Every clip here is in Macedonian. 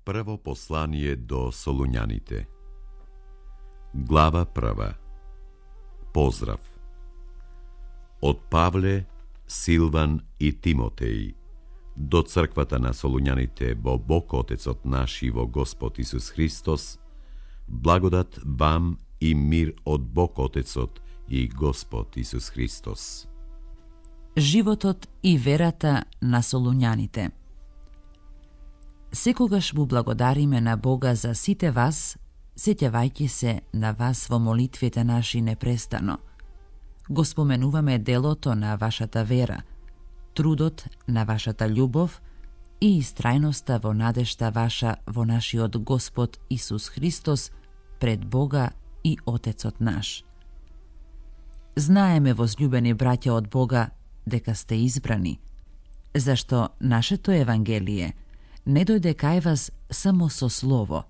Prvo poslanije do Solunjaните. Glava prva. Pozdrav. Od Pavle, Silvan i Timotej do crkvata na Solunjaните во Бог Отецот наш и во Господ Исус Христос, благодат вам и мир од Бог Отецот и Господ Исус Христос. Животот и верата на Солунјаните. Секогаш му благодариме на Бога за сите вас, сеќавајќи се на вас во молитвите наши непрестано. Го споменуваме делото на вашата вера, трудот на вашата љубов и истрајноста во надежта ваша во нашиот Господ Исус Христос пред Бога и Отецот наш. Знаеме, возљубени браќа од Бога, дека сте избрани, зашто нашето Евангелие не дојде кај вас само со слово,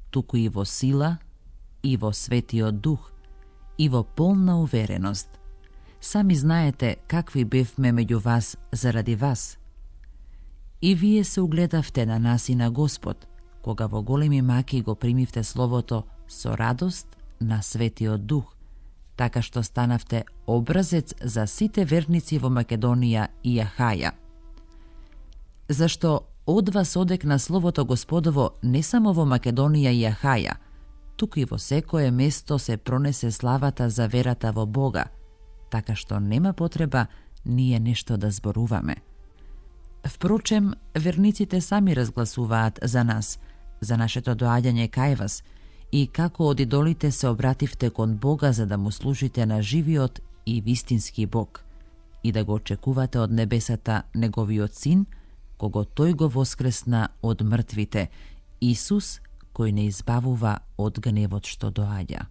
туку и во сила, и во Светиот Дух, и во полна увереност. Сами знаете какви бевме меѓу вас заради вас. И вие се угледавте на нас и на Господ, кога во големи маки го примивте Словото со радост на Светиот Дух, така што станавте образец за сите верници во Македонија и Ахаја. Зашто од вас одекна Словото Господово не само во Македонија и Ахаја, туку и во секое место се пронесе славата за верата во Бога, така што нема потреба ние нешто да зборуваме. Впрочем, верниците сами разгласуваат за нас, за нашето доаѓање кај вас, и како од идолите се обративте кон Бога за да му служите на живиот и вистински Бог, и да го очекувате од небесата Неговиот Син, кого Тој го воскресна од мртвите, Исус, кој не избавува од гневот што доаѓа.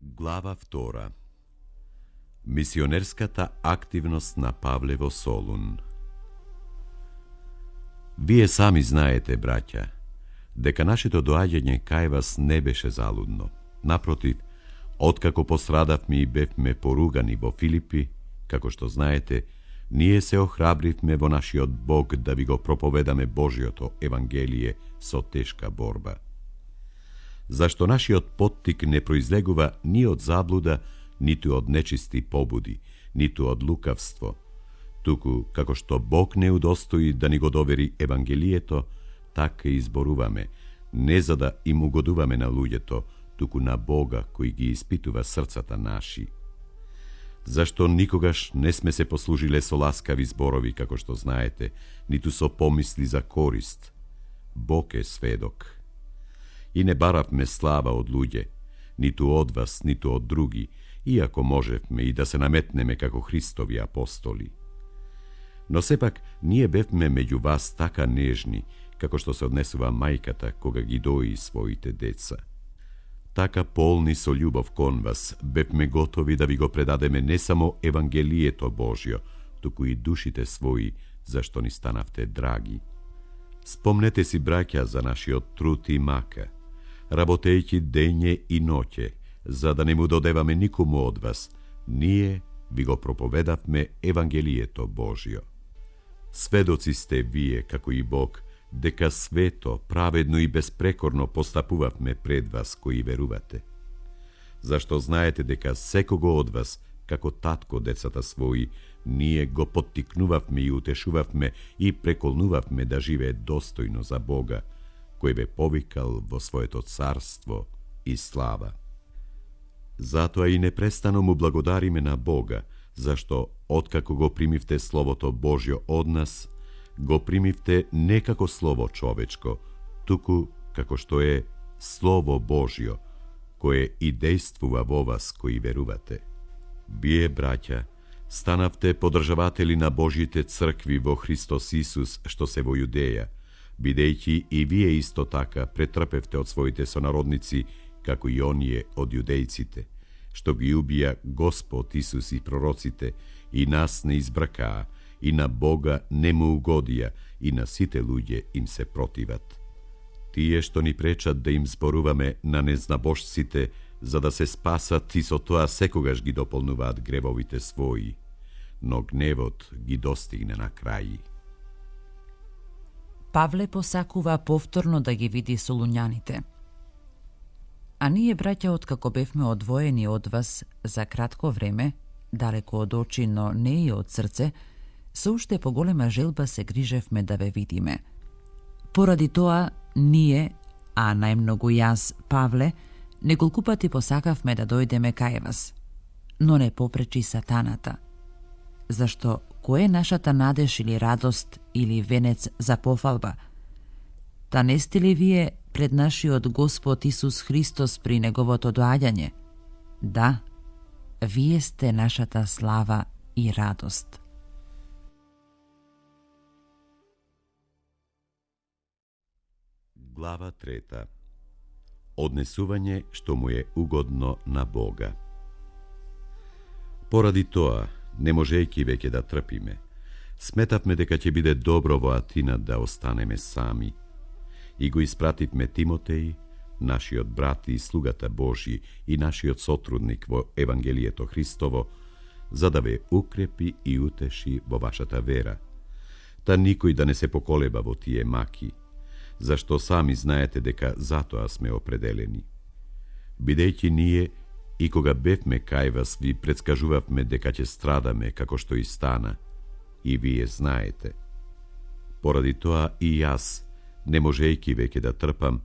Глава втора. Мисионерската активност на Павле во Солун. Вие сами знаете, браќа, дека нашето доаѓање кај вас не беше залудно. Напротив, откако пострадавме и бевме поругани во Филипи, како што знаете, ние се охрабривме во нашиот Бог да ви го проповедаме Божиото Евангелие со тешка борба. Зашто нашиот поттик не произлегува ни од заблуда, ниту од нечисти побуди, ниту од лукавство, туку како што Бог не удостои да ни го довери Евангелието, така и изборуваме, не за да им угодуваме на луѓето, туку на Бога кој ги испитува срцата наши. Зашто никогаш не сме се послужиле со ласкави зборови, како што знаете, ниту со помисли за корист. Бог е сведок. И не баравме слава од луѓе, ниту од вас, ниту од други, иако можевме и да се наметнеме како Христови апостоли. Но сепак, ние бевме меѓу вас така нежни, како што се однесува мајката кога ги дои своите деца. Така полни со љубов кон вас, бевме готови да ви го предадеме не само Евангелието Божјо, туку и душите своји, зашто ни станавте драги. Спомнете си, браќа, за нашиот труд и мака, работејќи дење и ноќе, за да не му додеваме никому од вас, ние ви го проповедавме Евангелието Божјо. Сведоци сте вие, како и Бог, дека свето, праведно и безпрекорно постапувавме пред вас кои верувате. Зашто знаете дека секого од вас, како татко децата своји, ние го поттикнувавме и утешувавме и преколнувавме да живее достојно за Бога, кој бе повикал во своето царство и слава. Затоа и непрестано му благодариме на Бога, зашто откако го примивте Словото Божјо од нас, го примивте не како слово човечко, туку како што е Слово Божјо, кое и действува во вас кои верувате. Вие, браќа, станавте подржаватели на Божјите цркви во Христос Исус што се во Јудеја, бидејќи и вие исто така претрпевте од своите сонародници, како и оние од јудејците, што ги убија Господ Исус и пророците, и нас не избракаа, и на Бога не му угодија, и на сите луѓе им се противат. Тие што ни пречат да им зборуваме на незнабожците, за да се спасат и со тоа секогаш ги дополнуваат гревовите своји, но гневот ги достигне на крај. Павле посакува повторно да ги види солуњаните. А ние, браќа, откако бевме одвоени од вас за кратко време, далеко од очи, но не и од срце, со уште поголема желба се грижевме да ве видиме. Поради тоа, ние, а најмногу јас, Павле, неколку пати посакавме да дојдеме кај вас, но не попречи сатаната. Зашто кој е нашата надеж или радост или венец за пофалба? Та не сте ли вие пред нашиот Господ Исус Христос при неговото доаѓање? Да, вие сте нашата слава и радост. Глава 3. Однесување што му е угодно на Бога. Поради тоа, не можејќи веќе да трпиме, сметавме дека ќе биде добро во Атина да останеме сами. И го испративме Тимотеј, нашиот брат и слугата Божји и нашиот сотрудник во Евангелието Христово, за да ве укрепи и утеши во вашата вера. Та никој да не се поколеба во тие маки, зашто сами знаете дека затоа сме определени. Бидејќи ние, и кога бевме кај вас, ви предскажувавме дека ќе страдаме како што и стана, и вие знаете. Поради тоа и јас, не можејќи веќе да трпам,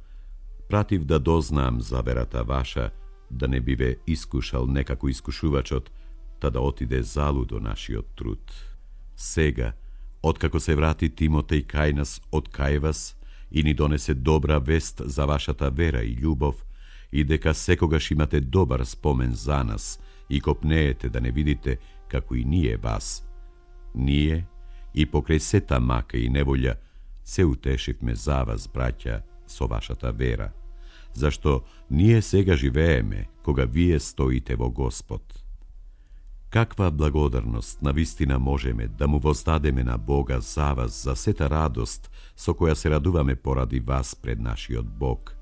пратив да дознаам за верата ваша, да не биве искушал некако искушувачот, та да отиде залудо нашиот труд. Сега, откако се врати Тимотеј кај нас од кај вас и ни донесе добра вест за вашата вера и љубов, и дека секогаш имате добар спомен за нас и копнеете да не видите како и ние вас, ние и покрај сета мака и неволја се утешивме за вас, браќа, со вашата вера, зашто ние сега живееме кога вие стоите во Господ. Каква благодарност навистина можеме да му воздадеме на Бога за вас, за сета радост со која се радуваме поради вас пред нашиот Бог,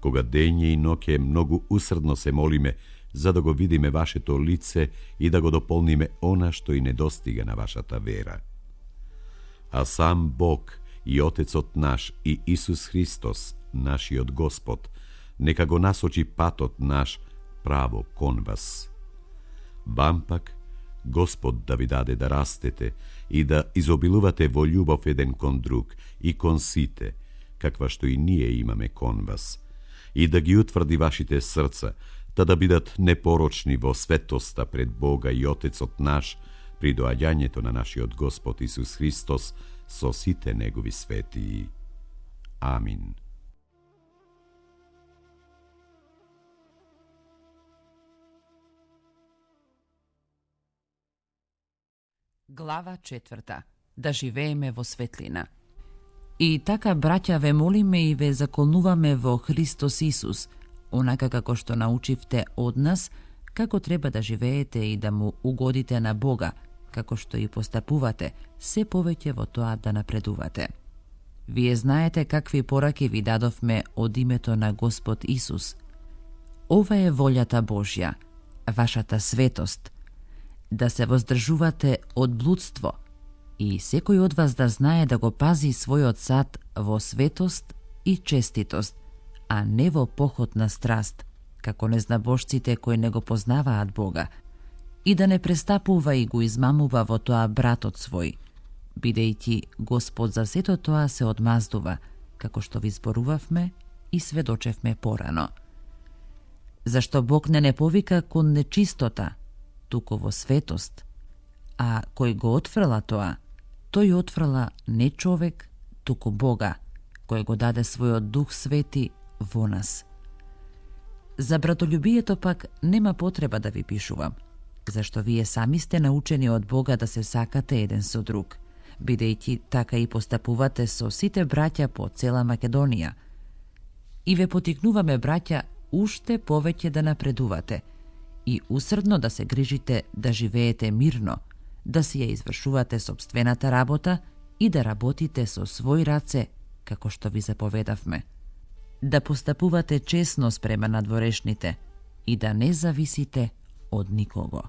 кога дење и ноќе многу усрдно се молиме за да го видиме вашето лице и да го дополниме она што и недостига на вашата вера. А сам Бог и Отецот наш и Исус Христос, нашиот Господ, нека го насочи патот наш право кон вас. Вам пак, Господ да ви даде да растете и да изобилувате во љубов еден кон друг и кон сите, каква што и ние имаме кон вас, и да ги утврди вашите срца, та да бидат непорочни во светоста пред Бога и Отецот наш при доаѓањето на нашиот Господ Исус Христос со сите негови светии. Амин. Глава 4. Да живееме во светлина. И така, браќа, ве молиме и ве заколнуваме во Христос Исус, онака како што научивте од нас, како треба да живеете и да му угодите на Бога, како што и постапувате, се повеќе во тоа да напредувате. Вие знаете какви пораки ви дадовме од името на Господ Исус. Ова е волјата Божја, вашата светост, да се воздржувате од блудство и секој од вас да знае да го пази својот сад во светост и честитост, а не во похот на страст, како незнабожците кои не го познаваат Бога, и да не престапува и го измамува во тоа братот свој, бидејќи Господ за сето тоа се одмаздува, како што ви зборувавме и сведочевме порано. Зашто Бог не повика кон нечистота, туку во светост, а кој го отфрла тоа, тој отфрла не човек, туку Бога, кој го даде својот Дух Свети во нас. За братолюбието пак нема потреба да ви пишувам, зашто вие сами сте научени од Бога да се сакате еден со друг, бидејќи така и постапувате со сите браќа по цела Македонија. И ве потикнуваме, браќа, уште повеќе да напредувате и усрдно да се грижите да живеете мирно, да си ја извршувате собствената работа и да работите со свој раце, како што ви заповедавме. да постапувате честно спрема надворешните и да не зависите од никого.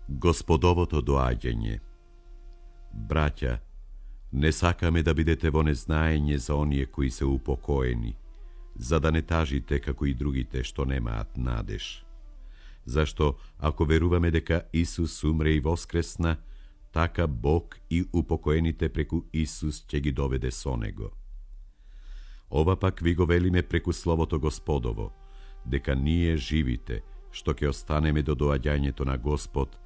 Господовото доаѓање. Браќа, не сакаме да бидете во незнаење за оние кои се упокоени, за да не тажите како и другите што немаат надеж. Зашто, ако веруваме дека Исус умре и воскресна, така Бог и упокоените преку Исус ќе ги доведе со Него. Ова пак ви го велиме преку Словото Господово, дека ние живите, што ќе останеме до доаѓањето на Господ,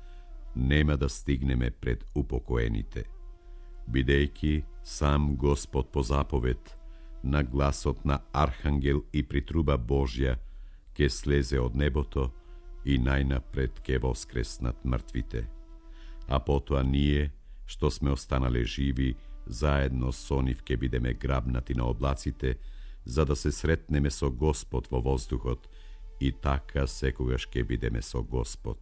нема да стигнеме пред упокоените. Бидејќи сам Господ по заповед, на гласот на архангел и при труба Божја, ќе слезе од небото и најнапред ќе воскреснат мртвите. А потоа ние, што сме останале живи, заедно со нив ќе бидеме грабнати на облаците, за да се сретнеме со Господ во воздухот и така секогаш ќе бидеме со Господ.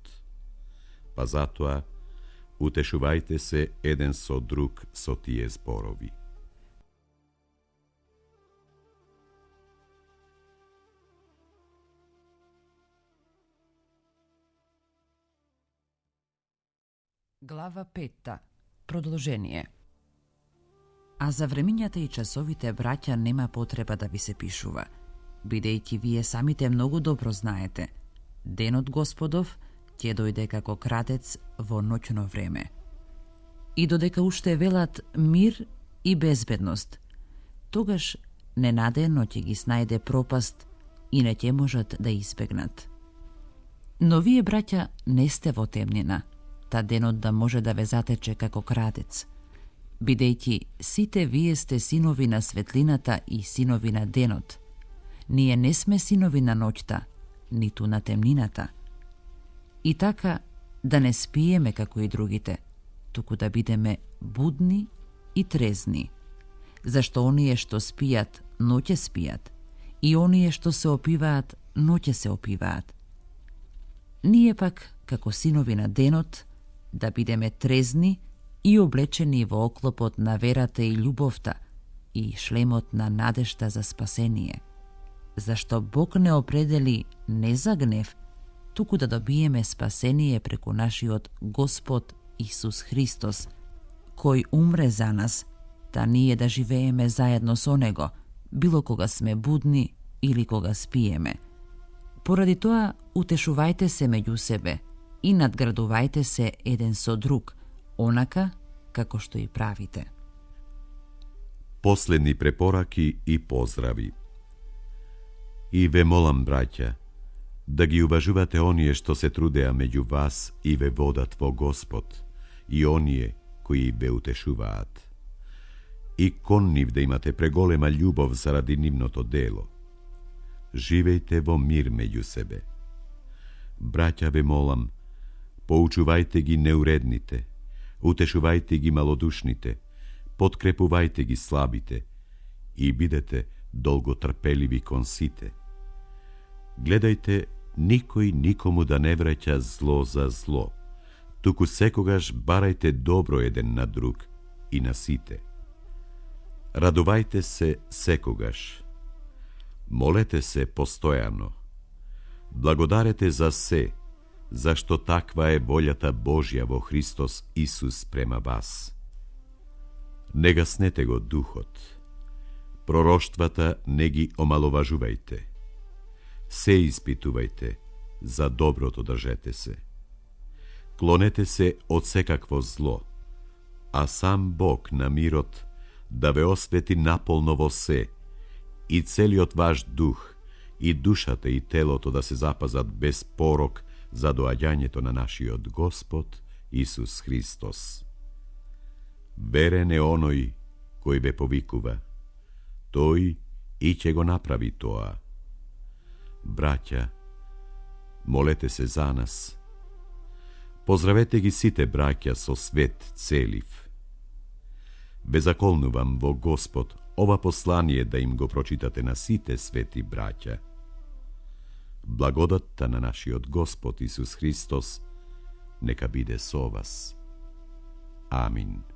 Па затоа, утешувајте се еден со друг со тие зборови. Глава 5. Продолжение. А за времињата и часовите, браќа, нема потреба да ви се пишува, бидејќи вие самите многу добро знаете. Денот Господов ќе дојде како крадец во ноќно време. И додека уште велат мир и безбедност, тогаш ненадено ќе ги снајде пропаст и не ќе можат да избегнат. Но вие, браќа, не сте во темнина, та денот да може да ве затече како крадец, бидејќи сите вие сте синови на светлината и синови на денот. Ние не сме синови на ноќта, ниту на темнината. И така да не спиеме како и другите, туку да бидеме будни и трезни, зашто оние што спијат, ноќе спијат, и оние што се опиваат, ноќе се опиваат. Ние пак, како синови на денот, да бидеме трезни и облечени во оклопот на верата и љубовта и шлемот на надежта за спасение, зашто Бог не определи не за гнев, туку да добиеме спасение преку нашиот Господ Исус Христос, кој умре за нас, да ние да живееме заедно со Него, било кога сме будни или кога спиеме. Поради тоа, утешувајте се меѓу себе и надградувајте се еден со друг, онака како што и правите. Последни препораки и поздрави. И ве молам, браќа, да ги уважувате оние што се трудеа меѓу вас и ве водат во Господ, и оние кои ве утешуваат. И кон нив да имате преголема љубов заради нивното дело. Живејте во мир меѓу себе. Браќа, ве молам, поучувајте ги неуредните, утешувајте ги малодушните, подкрепувајте ги слабите и бидете долготрпеливи кон сите. Гледајте никој никому да не враќа зло за зло, туку секогаш барајте добро еден на друг и на сите. Радувајте се секогаш. Молете се постојано. Благодарете за се, зашто таква е волјата Божја во Христос Исус према вас. Не гаснете го духот. Пророштвата не ги омаловажувајте. Се испитувајте, за доброто држете се. Клонете се од секакво зло, а сам Бог на мирот да ве освети наполно во се, и целиот ваш дух, и душата и телото да се запазат без порок за доаѓањето на нашиот Господ Исус Христос. Верен е оној кој ве повикува, тој и ќе го направи тоа. Браќа, молете се за нас. Поздравете ги сите браќа со свет целив. Ве заколнувам во Господ ова послание да им го прочитате на сите свети браќа. Благодатта на нашиот Господ Исус Христос нека биде со вас. Амин.